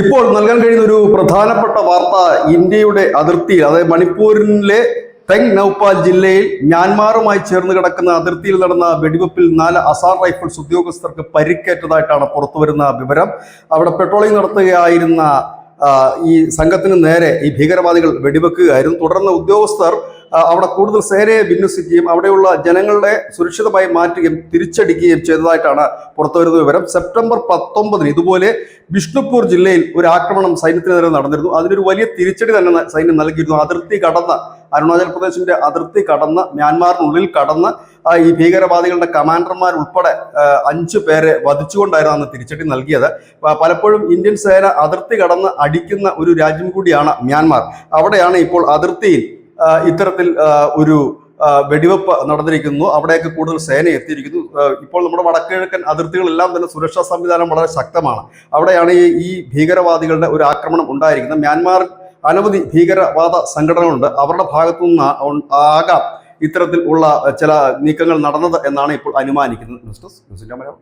ഇപ്പോൾ നൽകാൻ കഴിയുന്ന ഒരു പ്രധാനപ്പെട്ട വാർത്ത ഇന്ത്യയുടെ അതിർത്തിയിൽ, അതായത് മണിപ്പൂരിലെ തെങ് നൗപാൽ ജില്ലയിൽ മ്യാൻമാറുമായി ചേർന്ന് കിടക്കുന്ന അതിർത്തിയിൽ നടന്ന വെടിവെപ്പിൽ 4 അസാർ റൈഫിൾസ് ഉദ്യോഗസ്ഥർക്ക് പരിക്കേറ്റതായിട്ടാണ് പുറത്തുവരുന്ന വിവരം. അവിടെ പെട്രോളിംഗ് നടത്തുകയായിരുന്ന ഈ സംഘത്തിന് നേരെ ഈ ഭീകരവാദികൾ വെടിവെക്കുകയായിരുന്നു. തുടർന്ന് ഉദ്യോഗസ്ഥർ അവിടെ കൂടുതൽ സേനയെ വിന്യസിക്കുകയും അവിടെയുള്ള ജനങ്ങളെ സുരക്ഷിതമായി മാറ്റുകയും തിരിച്ചടിക്കുകയും ചെയ്തതായിട്ടാണ് പുറത്തുവരുന്ന വിവരം. സെപ്റ്റംബർ 19 ഇതുപോലെ ബിഷ്ണുപൂർ ജില്ലയിൽ ഒരു ആക്രമണം സൈന്യത്തിന് നേരെ നടന്നിരുന്നു. അതിനൊരു വലിയ തിരിച്ചടി തന്നെ സൈന്യം നൽകിയിരുന്നു. അതിർത്തി കടന്ന്, അരുണാചൽ പ്രദേശിന്റെ അതിർത്തി കടന്ന്, മ്യാൻമാറിനുള്ളിൽ കടന്ന് ഈ ഭീകരവാദികളുടെ കമാൻഡർമാരുൾപ്പെടെ 5 പേരെ വധിച്ചുകൊണ്ടായിരുന്നു അന്ന് തിരിച്ചടി നൽകിയത്. പലപ്പോഴും ഇന്ത്യൻ സേന അതിർത്തി കടന്ന് അടിക്കുന്ന ഒരു രാജ്യം കൂടിയാണ് മ്യാൻമാർ. അവിടെയാണ് ഇപ്പോൾ അതിർത്തിയിൽ ഇത്തരത്തിൽ ഒരു വെടിവെപ്പ് നടന്നിരിക്കുന്നു. അവിടെയൊക്കെ കൂടുതൽ സേന എത്തിയിരിക്കുന്നു. ഇപ്പോൾ നമ്മുടെ വടക്കുകിഴക്കൻ അതിർത്തികളെല്ലാം തന്നെ സുരക്ഷാ സംവിധാനം വളരെ ശക്തമാണ്. അവിടെയാണ് ഈ ഭീകരവാദികളുടെ ഒരു ആക്രമണം ഉണ്ടായിരിക്കുന്നത്. മ്യാൻമാർ അനവധി ഭീകരവാദ സംഘടനകളുണ്ട്. അവരുടെ ഭാഗത്തു നിന്ന് ആകാം ഇത്തരത്തിൽ ഉള്ള ചില നീക്കങ്ങൾ നടന്നത് എന്നാണ് ഇപ്പോൾ അനുമാനിക്കുന്നത്. ന്യൂസ് ഡെസ്ക് ന്യൂസിന്റെ മലയാളം.